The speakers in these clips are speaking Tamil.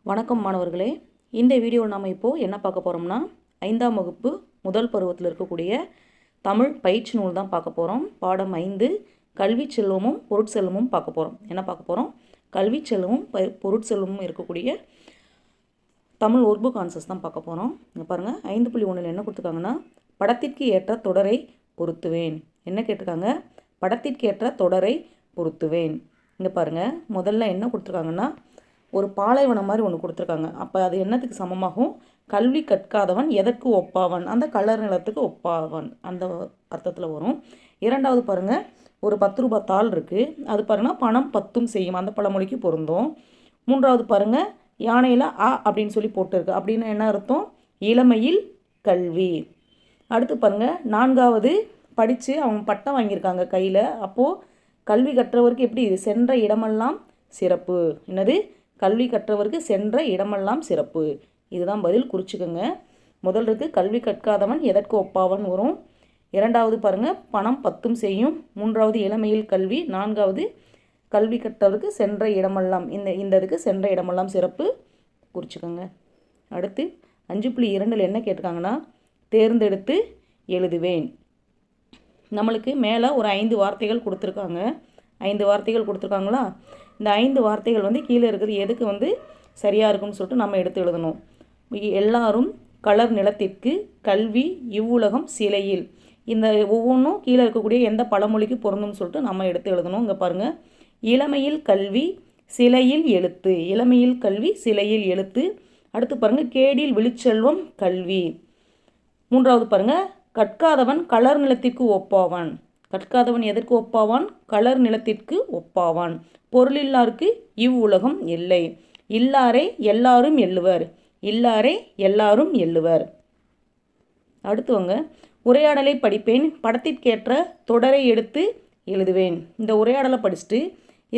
வணக்கம் மாணவர்களே. இந்த வீடியோவில் நாம் இப்போது என்ன பார்க்க போகிறோம்னா 5ஆம் வகுப்பு முதல் பருவத்தில் இருக்கக்கூடிய தமிழ் பயிற்சி நூல் தான் பார்க்க போகிறோம். பாடம் 5 கல்வி செல்வமும் பொருட்செல்வமும் பார்க்க போகிறோம். என்ன பார்க்க போகிறோம்? கல்வி செல்வமும் பொருட்செல்வமும் இருக்கக்கூடிய தமிழ் ஒர்பு கான்செப்ட்ஸ் தான் பார்க்க போகிறோம். இங்கே பாருங்கள், 5.1 என்ன கொடுத்துருக்காங்கன்னா, படத்திற்கு ஏற்ற தொடரை பொருத்துவேன். என்ன கேட்டிருக்காங்க? படத்திற்கு ஏற்ற தொடரை பொருத்துவேன். இங்கே பாருங்கள், முதல்ல என்ன கொடுத்துருக்காங்கன்னா, ஒரு பாலைவனம் மாதிரி ஒன்று கொடுத்துருக்காங்க. அப்போ அது என்னத்துக்கு சமமாகும்? கல்வி கற்காதவன் எதற்கு ஒப்பாவன்? அந்த கலர் நிலத்துக்கு ஒப்பாவன், அந்த அர்த்தத்தில் வரும். இரண்டாவது பாருங்கள், ஒரு 10 ரூபாய் தாள் இருக்குது. அது பாருங்கன்னா பணம் பத்தும் செய்யும், அந்த பழமொழிக்கு பொருந்தும். மூன்றாவது பாருங்கள், யானையில் அ அப்படின்னு சொல்லி போட்டுருக்கு. அப்படின்னு என்ன அர்த்தம்? இளமையில் கல்வி. அடுத்து பாருங்கள், நான்காவது படித்து அவங்க பட்டம் வாங்கியிருக்காங்க கையில். அப்போது கல்வி கற்றவருக்கு எப்படி? சென்ற இடமெல்லாம் சிறப்பு. என்னது? கல்வி கற்றவருக்கு சென்ற இடமெல்லாம் சிறப்பு. இதுதான் பதில், குறிச்சிக்கோங்க. முதல் இருக்குது கல்வி கற்காதவன் எதற்கு ஒப்பாவன் வரும். இரண்டாவது பாருங்கள், பணம் பத்தும் செய்யும். மூன்றாவது இளமையில் கல்வி. நான்காவது கல்வி கற்றவருக்கு சென்ற இடமெல்லாம், இந்த இதுக்கு சென்ற இடமெல்லாம் சிறப்பு, குறிச்சிக்கோங்க. அடுத்து 5.2 என்ன கேட்டிருக்காங்கன்னா, தேர்ந்தெடுத்து எழுதுவேன். நம்மளுக்கு மேலே ஒரு 5 வார்த்தைகள் கொடுத்துருக்காங்க. 5 வார்த்தைகள் கொடுத்துருக்காங்களா? இந்த 5 வார்த்தைகள் கீழே இருக்கிறது எதுக்கு சரியாக இருக்குன்னு சொல்லிட்டு நம்ம எடுத்து எழுதணும். எல்லாரும் கலர் நிலத்திற்கு கல்வி இவ்வுலகம் சிலையில். இந்த ஒவ்வொன்றும் கீழே இருக்கக்கூடிய எந்த பழமொழிக்கு பொருந்தும்னு சொல்லிட்டு நம்ம எடுத்து எழுதணும். இங்கே பாருங்கள், இளமையில் கல்வி சிலையில் எழுத்து. இளமையில் கல்வி சிலையில் எழுத்து. அடுத்து பாருங்கள், கேடில் விழிச்செல்வம் கல்வி. மூன்றாவது பாருங்கள், கற்காதவன் கலர் நிலத்திற்கு ஒப்பாவான். கற்காதவன் எதற்கு ஒப்பாவான்? கலர் நிலத்திற்கு ஒப்பாவான். பொருளில்லாருக்கு இவ்வுலகம் இல்லை. இல்லாரை எல்லாரும் எள்ளுவர். இல்லாரை எல்லாரும் எள்ளுவர். அடுத்துவங்க, உரையாடலை படிப்பேன். படத்திற்கேற்ற தொடரை எடுத்து எழுதுவேன். இந்த உரையாடலை படிச்சுட்டு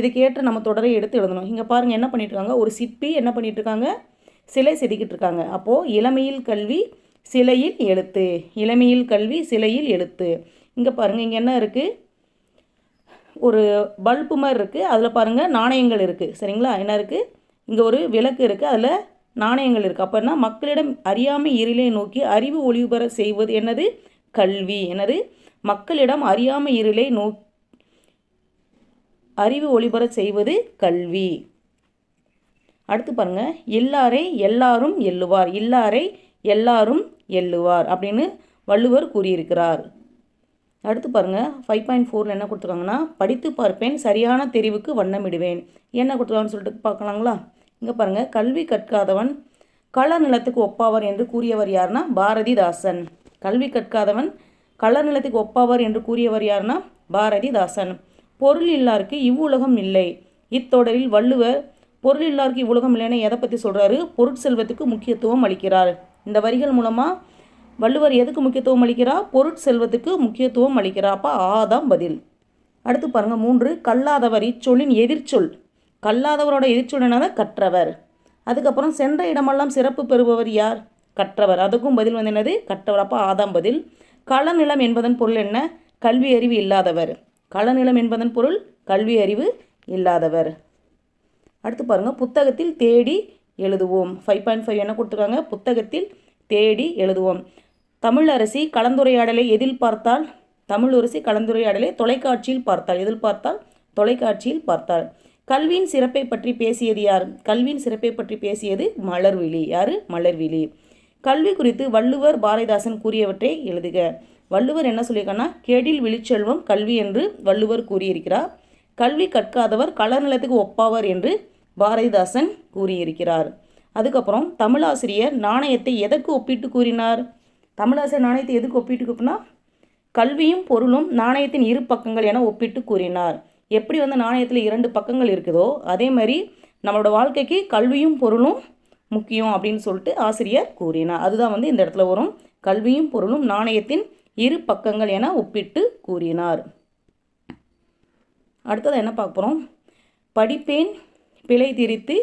இதுக்கேற்ற நம்ம தொடரை எடுத்து எழுதணும். இங்கே பாருங்கள், என்ன பண்ணிட்டுருக்காங்க? ஒரு சிற்பி என்ன பண்ணிகிட்ருக்காங்க? சிலை செதுக்கிட்டு இருக்காங்க. அப்போது இளமையில் கல்வி சிலையில் எழுத்து. இளமையில் கல்வி சிலையில் எழுத்து. இங்கே பாருங்கள், இங்கே என்ன இருக்குது? ஒரு பல்பு மாதிரி இருக்குது. அதில் பாருங்கள் நாணயங்கள் இருக்குது. சரிங்களா? என்ன இருக்குது? இங்கே ஒரு விளக்கு இருக்குது, அதில் நாணயங்கள் இருக்குது. அப்போ என்ன? மக்களிடம் அறியாமை இருளை நோக்கி அறிவு ஒளிபெற செய்வது என்னது? கல்வி. என்னது? மக்களிடம் அறியாமை இருளை அறிவு ஒளிபெற செய்வது கல்வி. அடுத்து பாருங்கள், இல்லாரை எல்லாரும் எள்ளுவார். இல்லாரை எல்லாரும் எள்ளுவார் அப்படின்னு வள்ளுவர் கூறியிருக்கிறார். அடுத்து பாருங்கள், 5.4 என்ன கொடுத்துருக்காங்கன்னா, படித்து பார்ப்பேன், சரியான தெரிவுக்கு வண்ணமிடுவேன். என்ன கொடுத்துருக்காங்கன்னு சொல்லிட்டு பார்க்கலாங்களா? இங்கே பாருங்கள், கல்வி கற்காதவன் கலர் நிலத்துக்கு ஒப்பாவர் என்று கூறியவர் யாருன்னா பாரதிதாசன். கல்வி கற்காதவன் கலர் நிலத்துக்கு ஒப்பாவர் என்று கூறியவர் யாருன்னா பாரதிதாசன். பொருள் இல்லாருக்கு இவ்வுலகம் இல்லை. இத்தொடரில் வள்ளுவர் பொருள் இல்லாருக்கு இவ்வுலகம் இல்லைன்னு எதை பற்றி சொல்கிறாரு? பொருட்செல்வத்துக்கு முக்கியத்துவம் அளிக்கிறார். இந்த வரிகள் மூலமாக வள்ளுவர் எதுக்கு முக்கியத்துவம் அளிக்கிறார்? பொருட்செல்வத்துக்கு முக்கியத்துவம் அளிக்கிறார். அப்போ ஆதாம் பதில். அடுத்து பாருங்கள், 3, கல்லாதவர் இச்சொல்லின் எதிர்ச்சொல். கல்லாதவரோட எதிர்ச்சொல் என்னது? கற்றவர். அதுக்கப்புறம் சென்ற இடமெல்லாம் சிறப்பு பெறுபவர் யார்? கற்றவர். அதுக்கும் பதில் என்னது? கற்றவர். அப்போ ஆதாம் பதில். களநிலம் என்பதன் பொருள் என்ன? கல்வி அறிவு இல்லாதவர். களநிலம் என்பதன் பொருள் கல்வி அறிவு இல்லாதவர். அடுத்து பாருங்கள், புத்தகத்தில் தேடி எழுதுவோம். 5.5 என்ன கொடுத்துருக்காங்க? புத்தகத்தில் தேடி எழுதுவோம். தமிழரசி கலந்துரையாடலை எதில் பார்த்தால்? தமிழரசி கலந்துரையாடலை தொலைக்காட்சியில் பார்த்தாள். எதில் பார்த்தால்? தொலைக்காட்சியில் பார்த்தாள். கல்வியின் சிறப்பை பற்றி பேசியது யார்? கல்வியின் சிறப்பை பற்றி பேசியது மலர்விழி. யார்? மலர்விழி. கல்வி குறித்து வள்ளுவர் பாரதிதாசன் கூறியவற்றை எழுதுக. வள்ளுவர் என்ன சொல்லியிருக்காங்கன்னா, கேடில் விழிச்செல்வம் கல்வி என்று வள்ளுவர் கூறியிருக்கிறார். கல்வி கற்காதவர் கலர் நிலத்துக்கு ஒப்பாவர் என்று பாரதிதாசன் கூறியிருக்கிறார். அதுக்கப்புறம் தமிழாசிரியர் நாணயத்தை எதற்கு ஒப்பிட்டு கூறினார்? தமிழாசிரியர் நாணயத்தை எதுக்கு ஒப்பிட்டு கூறினா, கல்வியும் பொருளும் நாணயத்தின் இரு பக்கங்கள் என ஒப்பிட்டு கூறினார். எப்படி நாணயத்தில் 2 பக்கங்கள் இருக்குதோ அதே மாதிரி நம்மளோட வாழ்க்கைக்கு கல்வியும் பொருளும் முக்கியம் அப்படின்னு சொல்லிட்டு ஆசிரியர் கூறினார். அதுதான் இந்த இடத்துல வரும். கல்வியும் பொருளும் நாணயத்தின் இரு பக்கங்கள் என ஒப்பிட்டு கூறினார். அடுத்தது என்ன பார்க்க போகிறோம்? படிப்பேன், பிழை திரித்து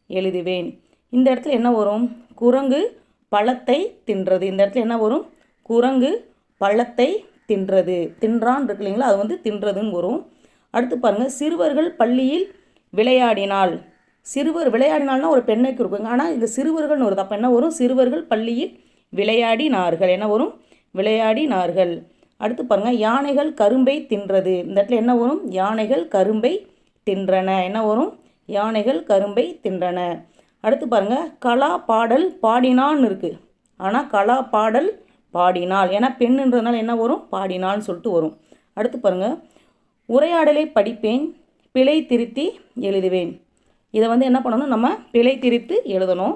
எழுதுவேன். இந்த இடத்துல என்ன வரும்? குரங்கு பழத்தை தின்றது. இந்த இடத்துல என்ன வரும்? குரங்கு பழத்தை தின்றது. தின்றான் இருக்கு இல்லைங்களா? அது தின்றதுன்னு வரும். அடுத்து பாருங்கள், சிறுவர்கள் பள்ளியில் விளையாடினால். சிறுவர் விளையாடினால்னா ஒரு பெண்ணை குறிக்குங்க. ஆனால் இந்த சிறுவர்கள்னு வருது. அப்போ என்ன வரும்? சிறுவர்கள் பள்ளியில் விளையாடினார்கள். என்ன வரும்? விளையாடினார்கள். அடுத்து பாருங்கள், யானைகள் கரும்பை தின்றது. இந்த இடத்துல என்ன வரும்? யானைகள் கரும்பை தின்றன. என்ன வரும்? யானைகள் கரும்பை தின்றன. அடுத்து பாருங்கள், கலா பாடல் பாடினான்னு இருக்குது. ஆனால் கலா பாடல் பாடினாள். ஏன்னா பெண்ணுன்றதுனால என்ன வரும்? பாடினாள்னு சொல்லிட்டு வரும். அடுத்து பாருங்கள், உரையாடலை படிப்பேன், பிழை திருத்தி எழுதுவேன். இதை வந்து என்ன பண்ணணும்? நம்ம பிழை திரித்து எழுதணும்.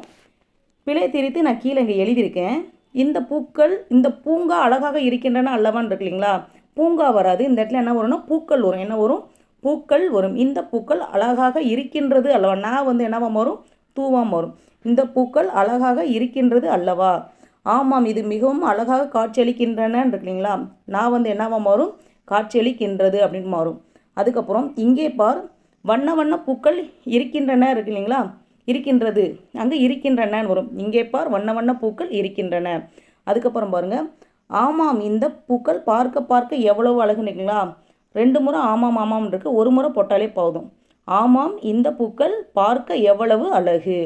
பிழை திரித்து நான் கீழே இங்கே எழுதியிருக்கேன். இந்த பூக்கள், இந்த பூங்கா அழகாக இருக்கின்றன அல்லவான்னு இருக்கு இல்லைங்களா? பூங்கா வராது. இந்த இடத்துல என்ன வரும்னா பூக்கள் வரும். என்ன வரும்? பூக்கள் வரும். இந்த பூக்கள் அழகாக இருக்கின்றது அல்லவா? நான் வந்து என்னவாக வரும்? தூவாம் வரும். இந்த பூக்கள் அழகாக இருக்கின்றது அல்லவா? ஆமாம், இது மிகவும் அழகாக காட்சியளிக்கின்றன இருக்கு இல்லைங்களா? நான் வந்து என்னவா மாறும்? காட்சியளிக்கின்றது அப்படின்னு மாறும். அதுக்கப்புறம் இங்கே பார், வண்ண வண்ண பூக்கள் இருக்கின்றன இருக்கு இல்லைங்களா? இருக்கின்றது, அங்கே இருக்கின்றனன்னு வரும். இங்கே பார், வண்ண வண்ண பூக்கள் இருக்கின்றன. அதுக்கப்புறம் பாருங்கள், ஆமாம், இந்த பூக்கள் பார்க்க பார்க்க எவ்வளவு அழகுன்னு இருக்குங்களா? 2 முறை ஆமாம் ஆமாம் இருக்கு, ஒரு முறை போட்டாலே போதும். ஆமாம், இந்த பூக்கள் பார்க்க எவ்வளவு அழகு.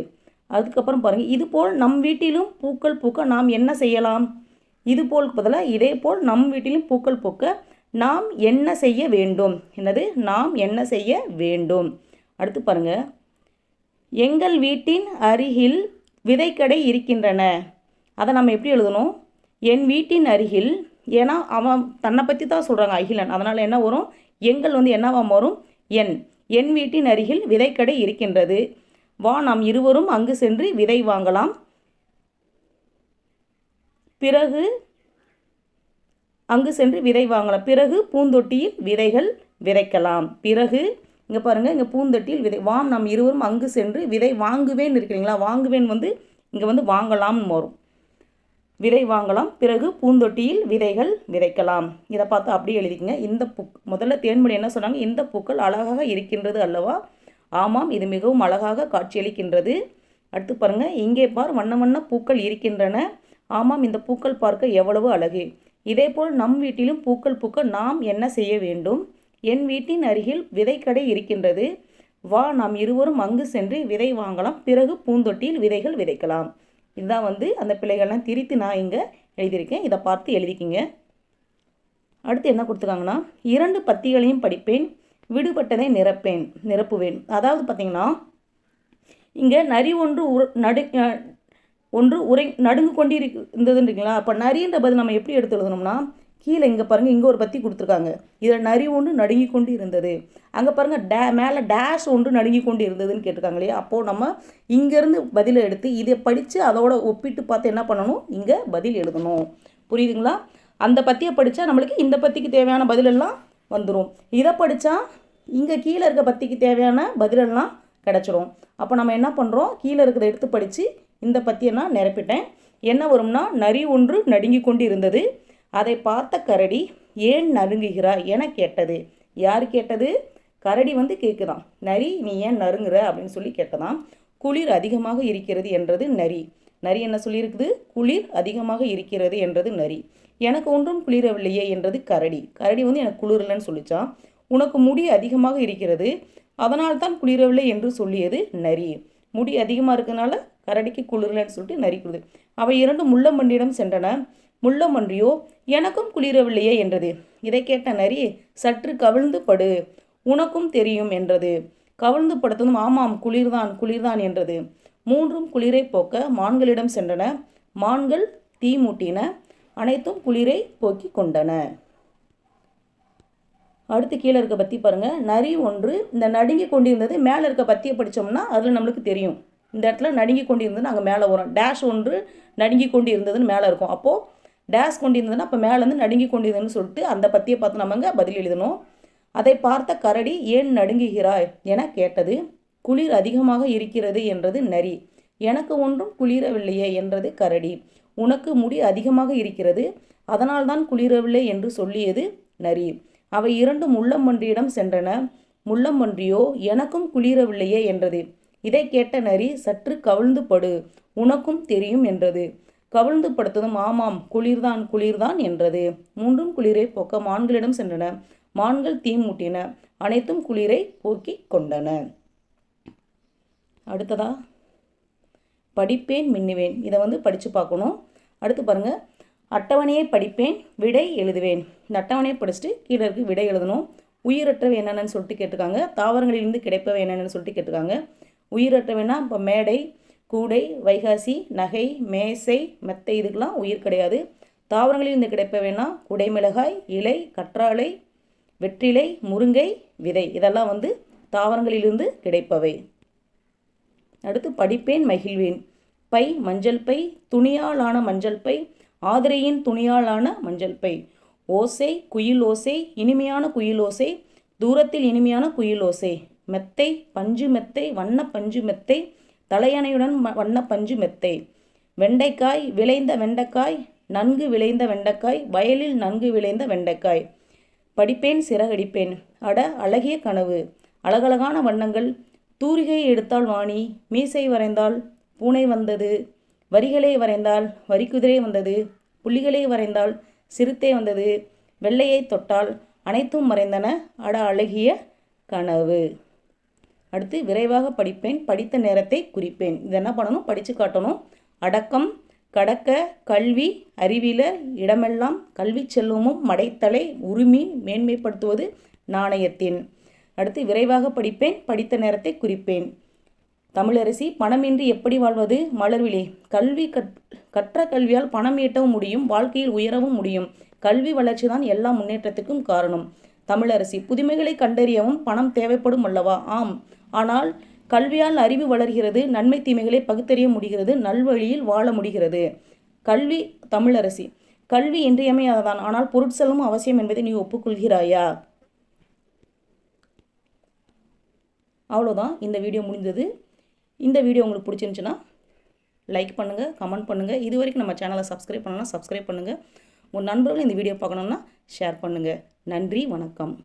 அதுக்கப்புறம் பாருங்கள், இதுபோல் நம் வீட்டிலும் பூக்கள் பூக்க நாம் என்ன செய்யலாம்? இதுபோல் பதிலாக இதே போல் நம் வீட்டிலும் பூக்கள் பூக்க நாம் என்ன செய்ய வேண்டும்? என்னது? நாம் என்ன செய்ய வேண்டும். அடுத்து பாருங்கள், எங்கள் வீட்டின் அருகில் விதைக்கடை இருக்கின்றன. அதை நம்ம எப்படி எழுதணும்? என் வீட்டின் அருகில். ஏன்னா அவன் தன்னை பற்றி தான் சொல்கிறாங்க, அகிலன். அதனால் என்ன வரும்? எங்கள் வந்து என்னவா வரும்? என் வீட்டின் அருகில் விதைக்கடை இருக்கின்றது. வா, நாம் இருவரும் அங்கு சென்று விதை வாங்கலாம். பிறகு அங்கு சென்று விதை வாங்கலாம். பிறகு பூந்தொட்டியில் விதைகள் விதைக்கலாம். பிறகு இங்கே பாருங்கள், இங்கே பூந்தொட்டியில் விதை. நாம் இருவரும் அங்கு சென்று விதை வாங்குவேன் இருக்கிறீங்களா? வாங்குவேன் வந்து இங்கே வந்து வாங்கலாம்னு வரும். விதை வாங்கலாம், பிறகு பூந்தொட்டியில் விதைகள் விதைக்கலாம். இதை பார்த்து அப்படியே எழுதிக்கங்க. இந்த முதல்ல தேன்மொழி என்ன சொன்னாங்க? இந்த பூக்கள் அழகாக இருக்கின்றது அல்லவா? ஆமாம், இது மிகவும் அழகாக காட்சியளிக்கின்றது. அடுத்து பாருங்கள், இங்கே பார், வண்ண வண்ண பூக்கள் இருக்கின்றன. ஆமாம், இந்த பூக்கள் பார்க்க எவ்வளவு அழகு. இதேபோல் நம் வீட்டிலும் பூக்கள் பூக்க நாம் என்ன செய்ய வேண்டும்? என் வீட்டின் அருகில் விதைக்கடை இருக்கின்றது. வா, நாம் இருவரும் அங்கு சென்று விதை வாங்கலாம். பிறகு பூந்தொட்டியில் விதைகள் விதைக்கலாம். இதுதான் வந்து அந்த பிள்ளைகள்லாம் திரித்து நான் இங்கே எழுதியிருக்கேன். இதை பார்த்து எழுதிக்கிங்க. அடுத்து என்ன கொடுத்துருக்காங்கன்னா, 2 பத்திகளையும் படிப்பேன், விடுபட்டதை நிரப்புவேன். அதாவது பார்த்திங்கன்னா, இங்கே நரி ஒன்று நடுங்கு கொண்டு இருந்ததுன்றீங்களா? அப்போ நரின்ற பதில் நம்ம எப்படி எடுத்து எழுதணும்னா, கீழே இங்கே பாருங்கள், இங்கே ஒரு பத்தி கொடுத்துருக்காங்க. இதில் நரி ஒன்று நடுங்கி கொண்டு இருந்தது. அங்கே பாருங்கள், மேலே டேஷ் ஒன்று நடுங்கி கொண்டு இருந்ததுன்னு கேட்டிருக்காங்க இல்லையா? அப்போது நம்ம இங்கேருந்து பதிலை எடுத்து இதை படித்து அதோட ஒப்பிட்டு பார்த்து என்ன பண்ணணும்? இங்கே பதில் எழுதணும். புரியுதுங்களா? அந்த பத்தியை படித்தா நம்மளுக்கு இந்த பத்திக்கு தேவையான பதிலெல்லாம் வந்துடும். இதை படித்தா இங்கே கீழே இருக்க பத்திக்கு தேவையான பதிலெல்லாம் கிடச்சிரும். அப்போ நம்ம என்ன பண்ணுறோம்? கீழே இருக்கிறத எடுத்து படித்து இந்த பத்தியை நான் நிரப்பிட்டேன். என்ன வரும்னா, நரி ஒன்று நடுங்கி கொண்டு இருந்தது. அதை பார்த்த கரடி ஏன் நறுங்குகிறாய் என கேட்டது. யார் கேட்டது? கரடி வந்து கேட்குதான், நரி நீ ஏன் நறுங்குற அப்படின்னு சொல்லி கேட்டதான். குளிர் அதிகமாக இருக்கிறது என்றது நரி. நரி என்ன சொல்லியிருக்குது? குளிர் அதிகமாக இருக்கிறது என்றது நரி. எனக்கு ஒன்றும் குளிரவில்லையே என்றது கரடி. கரடி வந்து எனக்கு குளிரலன்னு சொல்லிச்சான். உனக்கு முடி அதிகமாக இருக்கிறது, அதனால் தான் குளிரவில்லை என்று சொல்லியது நரி. முடி அதிகமாக இருக்கிறதுனால கரடிக்கு குளிரலன்னு சொல்லிட்டு நரி குளிர். அவை 2 முள்ளம்பன்றியிடம் சென்றன. முள்ளம்பன்றியோ எனக்கும் குளிரவில்லையே என்றது. இதை கேட்ட நரி சற்று கவிழ்ந்து படு, உனக்கும் தெரியும் என்றது. கவிழ்ந்து படுத்ததும் ஆமாம், குளிர்தான் குளிர்தான் என்றது. 3ம் குளிரை போக்க மான்களிடம் சென்றன. மான்கள் தீ மூட்டின, அனைத்தும் குளிரை போக்கி கொண்டன. அடுத்து கீழே இருக்க பற்றி பாருங்கள். நரி ஒன்று இந்த நடுங்கி கொண்டிருந்தது. மேலே இருக்க பத்தியை படித்தோம்னா அதில் நம்மளுக்கு தெரியும். இந்த இடத்துல நடுங்கி கொண்டு இருந்ததுன்னு அங்கே மேலே வரும். டேஷ் ஒன்று நடுங்கி கொண்டு இருந்ததுன்னு மேலே இருக்கும். அப்போது டேஷ் கொண்டு இருந்ததுன்னா அப்போ மேலேருந்து நடுங்கி கொண்டு இருந்ததுன்னு சொல்லிட்டு அந்த பத்தியை பார்த்து நம்ம அங்கே பதில் எழுதணும். அதை பார்த்த கரடி ஏன் நடுங்குகிறாய் என கேட்டது. குளிர் அதிகமாக இருக்கிறது என்றது நரி. எனக்கு ஒன்றும் குளிரவில்லையே என்றது கரடி. உனக்கு முடி அதிகமாக இருக்கிறது, அதனால்தான் குளிரவில்லை என்று சொல்லியது நரி. அவை 2 முள்ளம்பன்றியிடம் சென்றன. முள்ளம்பன்றியோ எனக்கும் குளிரவில்லையே என்றது. இதை கேட்ட நரி சற்று கவிழ்ந்து படு, உனக்கும் தெரியும் என்றது. கவிழ்ந்து படுத்ததும் ஆமாம், குளிர்தான் குளிர்தான் என்றது. 3ம் குளிரை போக்க மான்களிடம் சென்றன. மான்கள் தீ மூட்டின, அனைத்தும் குளிரை போக்கி கொண்டன. அடுத்ததாக படிப்பேன் மின்னுவேன், இதை வந்து படித்து பார்க்கணும். அடுத்து பாருங்கள், அட்டவணையை படிப்பேன் விடை எழுதுவேன். இந்த அட்டவணையை படிச்சுட்டு கீழே இருக்கு விடை எழுதணும். உயிரற்றவை என்னென்னு சொல்லிட்டு கேட்டிருக்காங்க. தாவரங்களிலிருந்து கிடைப்பவை என்னென்னு சொல்லிட்டு கேட்டிருக்காங்க. உயிரற்றவைனா இப்போ மேடை, கூடை, வைகாசி, நகை, மேசை, மெத்தை, இதுக்கெல்லாம் உயிர் கிடையாது. தாவரங்களிலிருந்து கிடைப்பவைனா குடைமிளகாய், இலை, கற்றாழை, வெற்றிலை, முருங்கை, விதை, இதெல்லாம் வந்து தாவரங்களிலிருந்து கிடைப்பவை. அடுத்து படிப்பேன் மகிழ்வேன். பை மஞ்சள் பை, துணியாலான மஞ்சள் பை, ஆதிரையின் துணியாலான மஞ்சள் பை. ஓசை குயில் ஓசை, இனிமையான குயில் ஓசை, தூரத்தில் இனிமையான குயில் ஓசை. மெத்தை பஞ்சு மெத்தை, வண்ண பஞ்சு மெத்தை, தலையணையுடன் வண்ண பஞ்சு மெத்தை. வெண்டைக்காய் விளைந்த வெண்டைக்காய், நன்கு விளைந்த வெண்டைக்காய், வயலில் நன்கு விளைந்த வெண்டைக்காய். படிப்பேன் சிறகடிப்பேன். அட அழகிய கனவு, அழகழகான வண்ணங்கள். தூரிகை எடுத்தால் வாணி, மீசை வரைந்தால் பூனை வந்தது, வரிகளை வரைந்தால் வரிக்குதிரை வந்தது, புள்ளிகளை வரைந்தால் சிறுத்தை வந்தது, வெள்ளையை தொட்டால் அனைத்தும் மறைந்தன, அட அழகிய கனவு. அடுத்து விரைவாக படிப்பேன், படித்த நேரத்தை குறிப்பேன். இது என்ன பண்ணணும், படித்து காட்டணும். அடக்கம் கடக்க, கல்வி, அறிவிலர், இடமெல்லாம், கல்வி செல்வமும், மடைத்தலை, உரிமை, மேன்மைப்படுத்துவது, நாணயத்தின். அடுத்து விரைவாக படிப்பேன், படித்த நேரத்தை குறிப்பேன். தமிழரசி பணமின்றி எப்படி வாழ்வது, மலர்விழி. கல்வி கற்ற கல்வியால் பணம் ஈட்டவும் முடியும், வாழ்க்கையில் உயரவும் முடியும். கல்வி வளர்ச்சி தான் எல்லா முன்னேற்றத்துக்கும் காரணம். தமிழரசி புதுமைகளை கண்டறியவும் பணம் தேவைப்படும் அல்லவா? ஆம், ஆனால் கல்வியால் அறிவு வளர்கிறது, நன்மை தீமைகளை பகுத்தறிய முடிகிறது, நல்வழியில் வாழ முடிகிறது. கல்வி தமிழரசி கல்வி இன்றியமையாததான், ஆனால் பொருட்செலவும் அவசியம் என்பதை நீ ஒப்புக்கொள்கிறாயா? அவ்வளோதான், இந்த வீடியோ முடிந்தது. இந்த வீடியோ உங்களுக்கு பிடிச்சிருந்துச்சுன்னா லைக் பண்ணுங்கள், கமெண்ட் பண்ணுங்கள். இது வரைக்கும் நம்ம சேனலை சப்ஸ்கிரைப் பண்ணணும்னா சப்ஸ்கிரைப் பண்ணுங்கள். உங்கள் நண்பர்கள் இந்த வீடியோ பார்க்கணுன்னா ஷேர் பண்ணுங்கள். நன்றி, வணக்கம்.